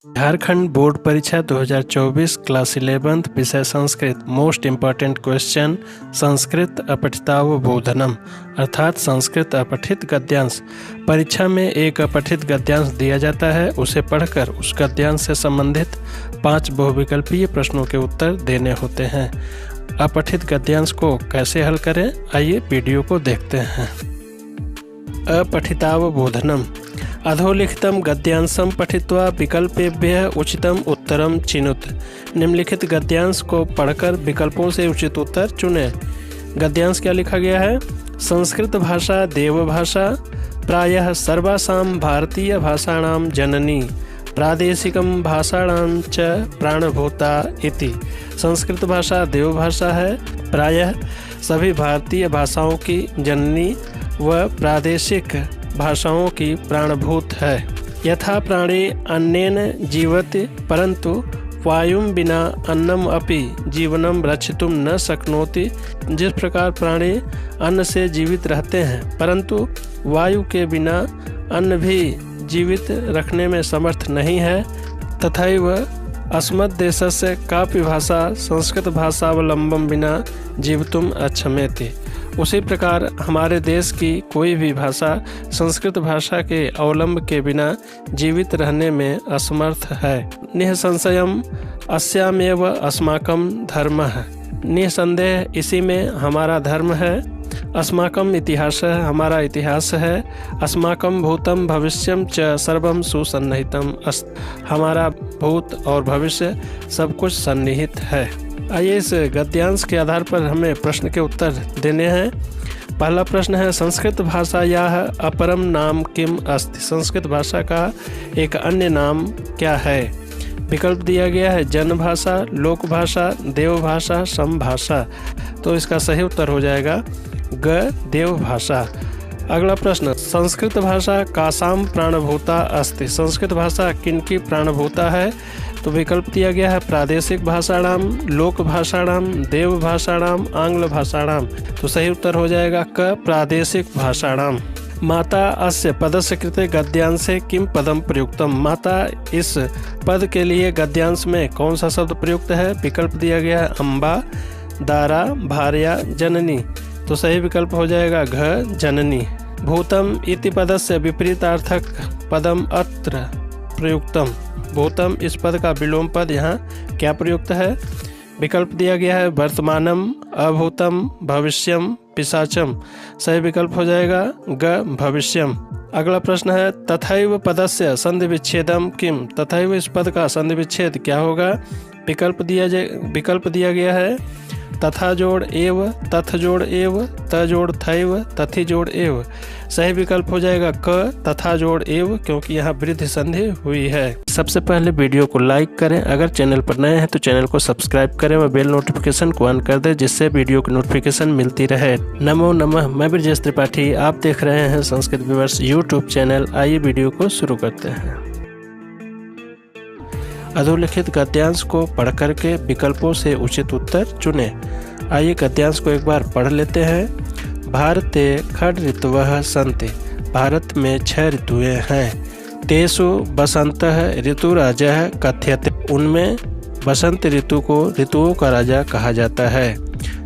Jharkhand board परीक्षा 2024 class 11th विषय Sanskrit. Most important question Sanskrit अपठितावबोधनम अर्थात संस्कृत अपठित गद्यांश। परीक्षा में एक अपठित गद्यांश दिया जाता है, उसे पढ़कर उस गद्यांश से संबंधित 5 बहुविकल्पीय प्रश्नों के उत्तर देने होते हैं। अपठित गद्यांश को कैसे हल करें, आइए वीडियो को देखते हैं। अपठितावबोधनम अधोलिखितम गद्यांशम पठित्वा विकल्पेभ्यः उचितम उत्तरम चिनुत। निम्नलिखित गद्यांश को पढ़कर विकल्पों से उचित उत्तर चुनें। गद्यांश क्या लिखा गया है? संस्कृत भाषा देवभाषा, प्रायः सर्वासां भारतीय भाषाणां जननी, प्रादेशिकम भाषाणां च प्राणभूता इति। संस्कृत भाषा देवभाषा है, प्रायः सभी भारतीय भाषाओं की जननी व प्रादेशिक भाषाओं की प्राणभूत है। यथा प्राणी अन्नेन जीवति परंतु वायुं बिना अन्नम अपि जीवनम रक्षितुं न शक्नोति। जिस प्रकार प्राणी अन्न से जीवित रहते हैं परंतु वायु के बिना अन्न भी जीवित रखने में समर्थ नहीं है, तथैव अस्मद्देशस्य कापि भाषा संस्कृत भाषावलंबं विना जीवितुम् अक्षमेति। उसी प्रकार हमारे देश की कोई भी भाषा संस्कृत भाषा के अवलंब के बिना जीवित रहने में असमर्थ है। निःसंशयम् अस्यामेव अस्माकं धर्मः। निःसंदेह इसी में हमारा धर्म है। अस्माकं इतिहासः हमारा इतिहास है। अस्माकं भूतं भविष्यं च सर्वं सुसन्निहितम् अस्ति। हमारा भूत और भविष्य सब कुछ सन्निहित है। आइए इस गद्यांश के आधार पर हमें प्रश्न के उत्तर देने हैं। पहला प्रश्न है संस्कृत भाषायाः अपरम नाम किम अस्ति। संस्कृत भाषा का एक अन्य नाम क्या है? विकल्प दिया गया है जनभाषा, लोक भाषा, देवभाषा, समभाषा। तो इसका सही उत्तर हो जाएगा ग देवभाषा। अगला प्रश्न संस्कृत भाषा कासाम प्राणभूता अस्ति। संस्कृत भाषा किनकी प्राणभूता है? तो विकल्प दिया गया है प्रादेशिक भाषाणाम, लोक भाषाणाम, देव भाषाणाम, आंग्ल भाषाणाम। तो सही उत्तर हो जाएगा क प्रादेशिक भाषाणाम। माता अस्य पदस्य कृते गद्यांशे किम पदम प्रयुक्तम। माता इस पद के लिए गद्यांश में कौन सा शब्द प्रयुक्त है? विकल्प दिया गया है अम्बा, दारा, भार्या, जननी। तो सही विकल्प हो जाएगा घ जननी। भूतम इति पदस्य विपरीतार्थक पदम अत्र प्रयुक्तम। भूतम इस पद का विलोम पद यहाँ क्या प्रयुक्त है? विकल्प दिया गया है वर्तमानम, अभूतम, भविष्यम, पिशाचम। सही विकल्प हो जाएगा ग भविष्यम। अगला प्रश्न है तथैव पदस्य संधि विच्छेदम किम। तथैव इस पद का संधि विच्छेद क्या होगा? विकल्प दिया गया है तथा जोड़ एव, तथ जोड़ एव, त जोड़ थैव, तथि जोड़ एव। सही विकल्प हो जाएगा क तथा जोड़ एव, क्योंकि यहाँ वृद्धि संधि हुई है। सबसे पहले वीडियो को लाइक करें, अगर चैनल पर नए हैं तो चैनल को सब्सक्राइब करें व बेल नोटिफिकेशन को ऑन कर दें, जिससे वीडियो की नोटिफिकेशन मिलती रहे। नमो नमः, मैं ब्रजेश त्रिपाठी, आप देख रहे हैं संस्कृत व्यूअर्स यूट्यूब चैनल। आइए वीडियो को शुरू करते हैं। अधोलिखित गद्यांश को पढ़ करके विकल्पों से उचित उत्तर चुनें। आइए गद्यांश को एक बार पढ़ लेते हैं। भारते षड् ऋतवः सन्ति। भारत में 6 ऋतुएं हैं। तेषु बसंतः ऋतुराजः कथ्यते। उनमें बसंत ऋतु को ऋतुओं का राजा कहा जाता है।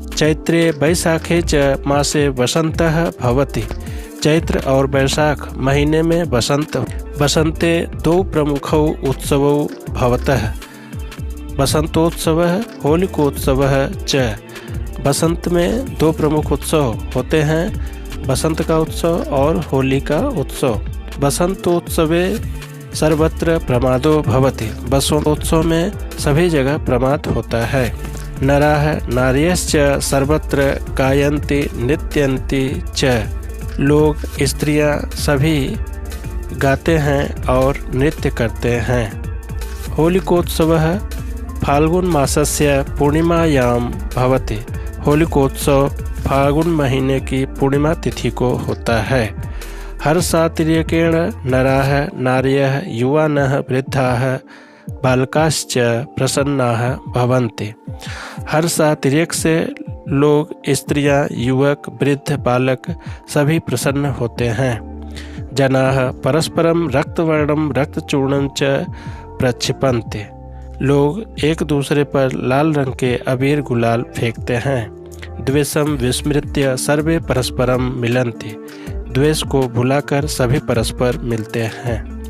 चैत्रे वैशाखे च मासे वसंतः भवति। चैत्र और वैशाख महीने में बसंते 2 प्रमुखौ उत्सवौ भवतः। बसंतोत्सवः होलिकोत्सवः च। बसंत में 2 प्रमुख उत्सव होते हैं, बसंत का उत्सव और होली का उत्सव। बसंतोत्सवे सर्वत्र प्रमादो भवति। बसंतोत्सव में सभी जगह प्रमाद होता है। नराः नार्यश्च सर्वत्र गायन्ति नृत्यन्ति च। लोग स्त्रियां सभी गाते हैं और नृत्य करते हैं। होलिकोत्सवः फाल्गुन मासस्य पूर्णिमायां भवति। होलिकोत्सव फाल्गुन महीने की पूर्णिमा तिथि को होता है। हर्षातिरेकेण नराः नार्यः युवानः वृद्धाः बालकाश्च प्रसन्नाः भवन्ति। हर्षातिरेक से लोग स्त्रियां, युवक, वृद्ध, बालक सभी प्रसन्न होते हैं। जनाः परस्परं रक्तवर्णं रक्तचूर्णं च प्रक्षिपन्ति। लोग एक दूसरे पर लाल रंग के अबीर गुलाल फेंकते हैं। द्वेषम विस्मृत्य सर्वे परस्परम मिलन्ति। द्वेष को भुलाकर सभी परस्पर मिलते हैं।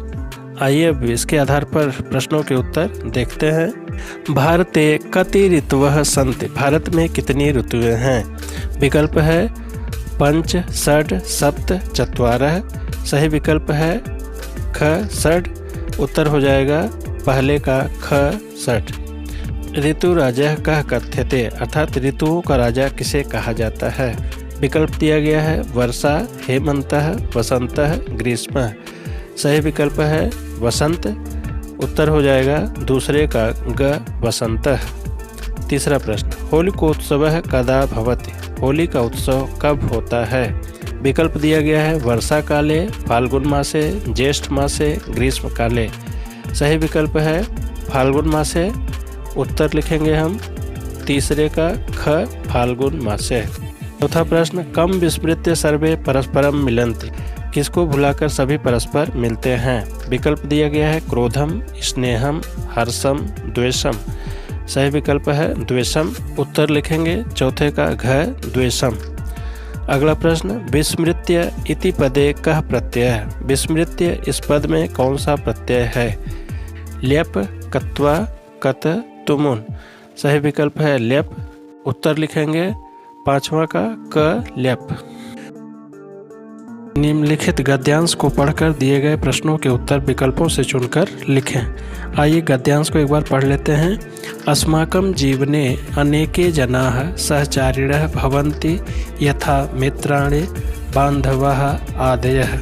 आइए अब इसके आधार पर प्रश्नों के उत्तर देखते हैं। भारते कति ऋतवः सन्ति। भारत में कितनी ऋतुएं हैं? विकल्प है 5, 6, 7, 4। सही विकल्प है ख 6। उत्तर हो जाएगा पहले का ख 6। ऋतु राजा कह कथ्यते, अर्थात ऋतुओं का राजा किसे कहा जाता है? विकल्प दिया गया है वर्षा, हेमंतः, वसंतः, ग्रीष्मः। सही विकल्प है वसंत। उत्तर हो जाएगा दूसरे का ग वसंतः। तीसरा प्रश्न, होलिकोत्सवः कदा भवति। होली का उत्सव कब होता है? विकल्प दिया गया है वर्षा काले, फाल्गुन मासे, ज्येष्ठ मासे, ग्रीष्म काले। सही विकल्प है फाल्गुन मासे। उत्तर लिखेंगे हम तीसरे का ख फाल्गुन मासे। चौथा प्रश्न, कम विस्मृत्य सर्वे परस्परम मिलन्ति। किसको भुलाकर सभी परस्पर मिलते हैं? विकल्प दिया गया है क्रोधम, स्नेहम, हर्षम, द्वेषम। सही विकल्प है द्वेषम। उत्तर लिखेंगे चौथे का घ द्वेषम। अगला प्रश्न, विस्मृत्य इति पदे कः प्रत्यय। विस्मृत्य इस पद में कौन सा प्रत्यय है? ल्यप, कत्वा, कत, तुमुन। सही विकल्प है ल्यप। उत्तर लिखेंगे पांचवा का क ल्यप। निम्नलिखित गद्यांश को पढ़कर दिए गए प्रश्नों के उत्तर विकल्पों से चुनकर लिखें। आइए गद्यांश को एक बार पढ़ लेते हैं। अस्माकं जीवने अनेके जनाः सहचारिणः भवन्ति यथा मित्राणि बान्धवाः आदयः।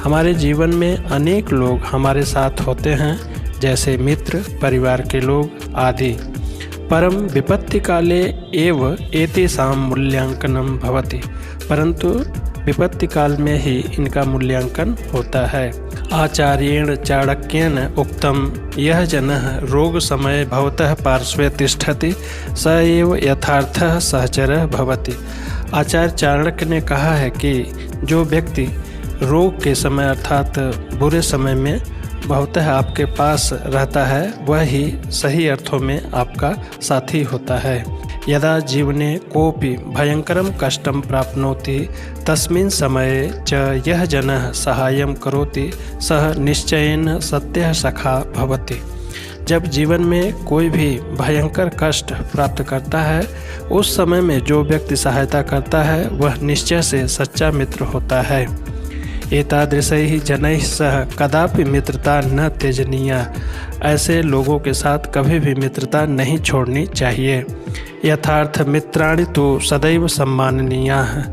हमारे जीवन में अनेक लोग हमारे साथ होते हैं, जैसे मित्र, परिवार के लोग आदि। परम विपत्ति काले एव एतेषां मूल्यांकनं भवति। परंतु विपत्ति काल में ही इनका मूल्यांकन होता है। आचार्येण चाणक्येन उक्तम यह जनः रोग समय भवतः पार्श्वे तिष्ठति स एव यथार्थः सहचरः भवति। आचार्य चाणक्य ने कहा है कि जो व्यक्ति रोग के समय अर्थात बुरे समय में बहुतः आपके पास रहता है, वह ही सही अर्थों में आपका साथी होता है। यदा जीवने कोऽपि भयंकरं कष्टं प्राप्नोति तस्मिन् समये च यः जनः साहाय्यं करोति सः निश्चयेन सत्यः सखा भवति। जब जीवन में कोई भी भयंकर कष्ट प्राप्त करता है, उस समय में जो व्यक्ति सहायता करता है वह निश्चय से सच्चा मित्र होता है। एतादृशैः जनैः सह कदापि मित्रता न त्यजनीया। ऐसे लोगों के साथ कभी भी मित्रता नहीं छोड़नी चाहिए। यथार्थ मित्राणि तो सदैव सम्माननीयाः।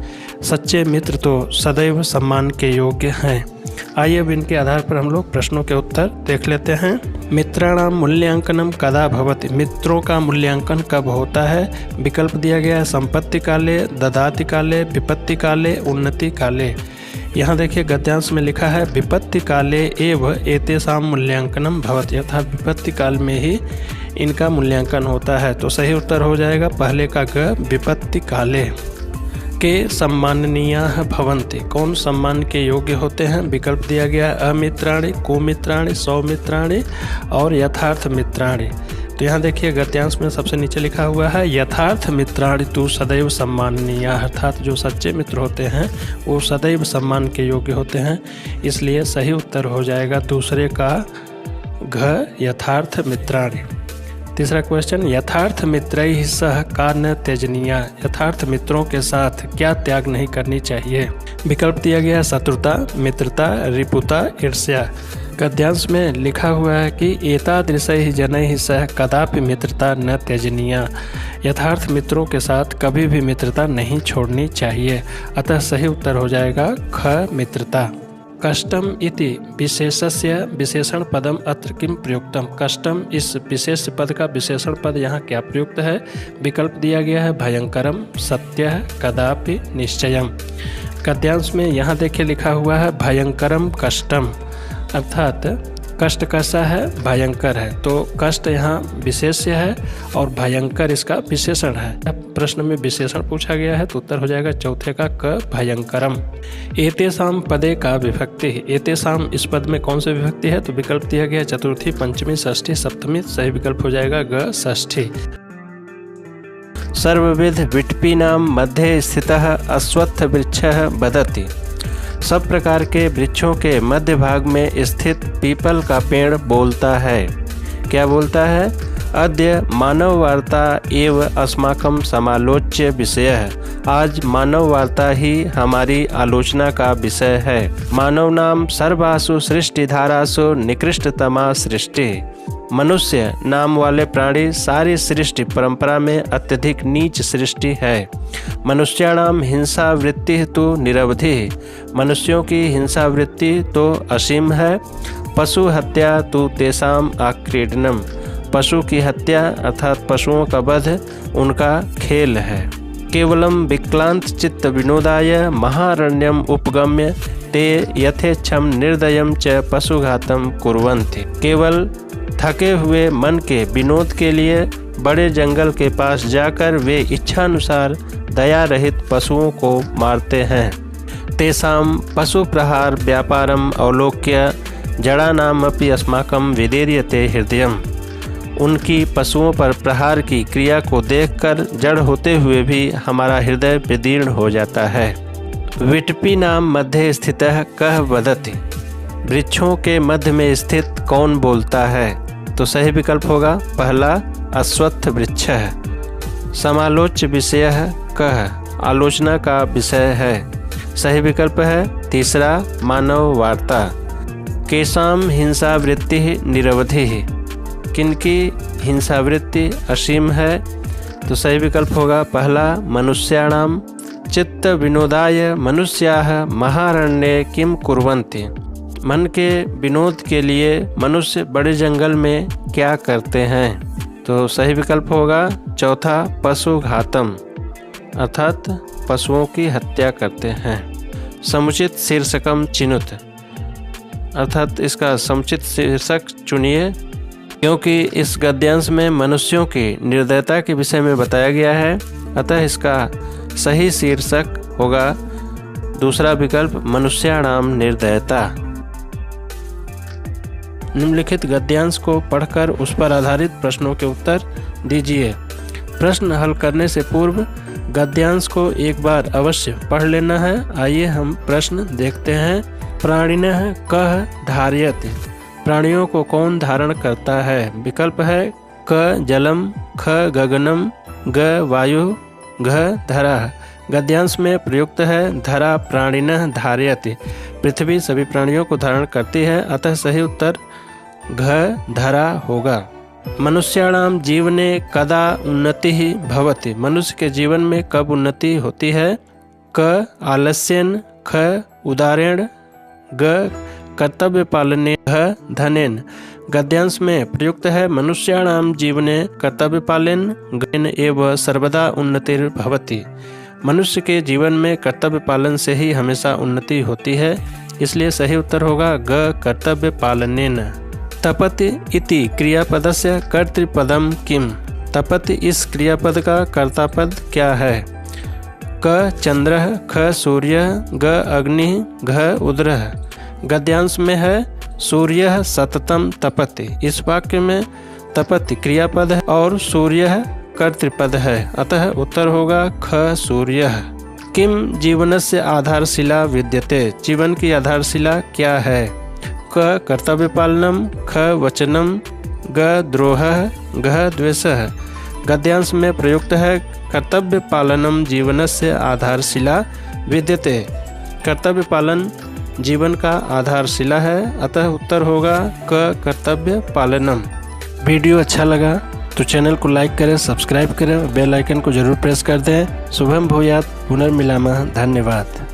सच्चे मित्र तो सदैव सम्मान के योग्य हैं। आइए अब इनके आधार पर हम लोग प्रश्नों के उत्तर देख लेते हैं। मित्राणाम मूल्यांकनम कदा भवति। मित्रों का मूल्यांकन कब होता है? विकल्प दिया गया है संपत्ति काले, ददाति काले, विपत्ति काले, उन्नति काले। यहाँ देखिए गद्यांश में लिखा है विपत्ति काले एव एतेषां मूल्यांकनम भवति, अर्थात विपत्ति काल में ही इनका मूल्यांकन होता है। तो सही उत्तर हो जाएगा पहले का ग विपत्ति काले। के सम्माननीयाः भवन्ति। कौन सम्मान के योग्य होते हैं? विकल्प दिया गया अमित्राणि, कुमित्राणि, सौमित्राणि और यथार्थ मित्राणि। तो यहाँ देखिए गद्यांश में सबसे नीचे लिखा हुआ है यथार्थ मित्राणि तु सदैव सम्माननीय, अर्थात जो सच्चे मित्र होते हैं वो सदैव सम्मान के योग्य होते हैं। इसलिए सही उत्तर हो जाएगा दूसरे का घ यथार्थ मित्राणि। तीसरा क्वेश्चन, यथार्थ मित्रैः सह का न त्यजनीया। यथार्थ मित्रों के साथ क्या त्याग नहीं करनी चाहिए? विकल्प दिया गया शत्रुता, मित्रता, रिपुता, ईर्ष्या। गद्यांश में लिखा हुआ है कि एतादृशैः जनैः सह कदापि मित्रता न त्यजनीया। यथार्थ मित्रों के साथ कभी भी मित्रता नहीं छोड़नी चाहिए। अतः सही उत्तर हो जाएगा ख मित्रता। कष्टम इति विशेषस्य विशेषण पदम अत्र किम प्रयुक्तम। कष्टम इस विशेष पद का विशेषण पद यहाँ क्या प्रयुक्त है? विकल्प दिया गया है भयंकरम, सत्यः, कदापि, निश्चयम। गद्यांश में यहाँ देखिए लिखा हुआ है भयंकरम कष्टम, अर्थात कष्ट कैसा है? भयंकर है। तो कष्ट यहाँ विशेष्य है और भयंकर इसका विशेषण है। प्रश्न में विशेषण पूछा गया है तो उत्तर हो जाएगा चौथे का क भयंकरम। एतेषाम पदे का विभक्ति। एतेषाम इस पद में कौन सी विभक्ति है? तो विकल्प दिया गया चतुर्थी, पंचमी, षष्ठी, सप्तमी। सही विकल्प हो जाएगा ग षष्ठी। सर्वविध विटपीनां मध्ये स्थितः अश्वत्थ वृक्षः वदति। सब प्रकार के वृक्षों के मध्य भाग में स्थित पीपल का पेड़ बोलता है। क्या बोलता है? अद्य मानव वार्ता एव अस्माकं समालोच्य विषयः। आज मानव वार्ता ही हमारी आलोचना का विषय है। मानवनां सर्वासु सृष्टिधारासु निकृष्टतमा सृष्टि। मनुष्य नाम वाले प्राणी सारी सृष्टि परंपरा में अत्यधिक नीच सृष्टि है। मनुष्याणाम हिंसा वृत्ति तो निरवधि। मनुष्यों की हिंसा वृत्ति तो असीम है। पशु हत्या तो तेषाम आक्रीडनम। पशु की हत्या अर्थात पशुओं का वध उनका खेल है। केवलम विक्लांत चित्त विनोदाय महारण्यम उपगम्य ते यथेच्छम निर्दयम च पशुघातम कुर्वन्ति। केवल थके हुए मन के विनोद के लिए बड़े जंगल के पास जाकर वे इच्छानुसार दया रहित पशुओं को मारते हैं। तेषां पशु प्रहार व्यापारम अवलोक्य जड़ानामपि अस्माकं विदीर्यते हृदयम्। उनकी पशुओं पर प्रहार की क्रिया को देखकर जड़ होते हुए भी हमारा हृदय विदीर्ण हो जाता है। विटपीनां मध्ये स्थितः कः वदति। वृक्षों के मध्य में स्थित कौन बोलता है? तो सही विकल्प होगा पहला अश्वत्थ वृक्ष है। समालोच्य विषय कः। आलोचना का विषय है। सही विकल्प है तीसरा मानव वार्ता। केषां हिंसा वृत्ति निरवधि। किनकी हिंसा वृत्ति असीम है? तो सही विकल्प होगा पहला मनुष्याणाम। चित्त विनोदाय मनुष्याः महारण्ये किम कुर्वन्ति। मन के विनोद के लिए मनुष्य बड़े जंगल में क्या करते हैं? तो सही विकल्प होगा चौथा पशु घातम अर्थात पशुओं की हत्या करते हैं। समुचित शीर्षकम चिनुत अर्थात इसका समुचित शीर्षक चुनिए, क्योंकि इस गद्यांश में मनुष्यों की निर्दयता के विषय में बताया गया है। अतः इसका सही शीर्षक होगा दूसरा विकल्प मनुष्याणाम निर्दयता। निम्नलिखित गद्यांश को पढ़कर उस पर आधारित प्रश्नों के उत्तर दीजिए। प्रश्न हल करने से पूर्व गद्यांश को एक बार अवश्य पढ़ लेना है। आइए हम प्रश्न देखते हैं। प्राणिनः कः धारयति। प्राणियों को कौन धारण करता है? विकल्प है क जलम, ख गगनम, ग वायु, घ धरा। गद्यांश में प्रयुक्त है धरा प्राणिनः धारयति। पृथ्वी सभी प्राणियों को धारण करती है, अतः सही उत्तर घ धरा होगा। मनुष्याणाम जीवने कदा उन्नतिः भवति। मनुष्य के जीवन में कब उन्नति होती है? क आलस्येन, ख उदारेण, ग कर्तव्य पालने, घ धनेन। गद्यांश में प्रयुक्त है मनुष्याणाम जीवने कर्तव्य पालन गण एव सर्वदा उन्नतिर्भवति। मनुष्य के जीवन में कर्तव्य पालन से ही हमेशा उन्नति होती है, इसलिए सही उत्तर होगा ग कर्तव्य पालनेन। तपति इति क्रियापदस्य कर्तृपदम किम। तपति इस क्रियापद का कर्तापद क्या है? क चंद्रः, ख सूर्यः, ग अग्निः, घ उदरः। गद्यांश में है सूर्यः सततम तपति। इस वाक्य में तपति क्रियापद है और सूर्यः कर्तृपद है, अतः उत्तर होगा ख सूर्यः। किम जीवनस्य आधारशिला विद्यते। जीवन की आधारशिला क्या है? क कर्तव्य पालनम, ख वचनम, ग द्रोहः, घ द्वेषः। गद्यांश में प्रयुक्त है कर्तव्य पालनम जीवनस्य आधारशिला विद्यते। कर्तव्य पालन जीवन का आधारशिला है, अतः उत्तर होगा क कर्तव्य पालनम। वीडियो अच्छा लगा तो चैनल को लाइक करें, सब्सक्राइब करें, बेल आइकन को जरूर प्रेस कर दें। शुभम भूयात्, पुनर्मिलामः। धन्यवाद।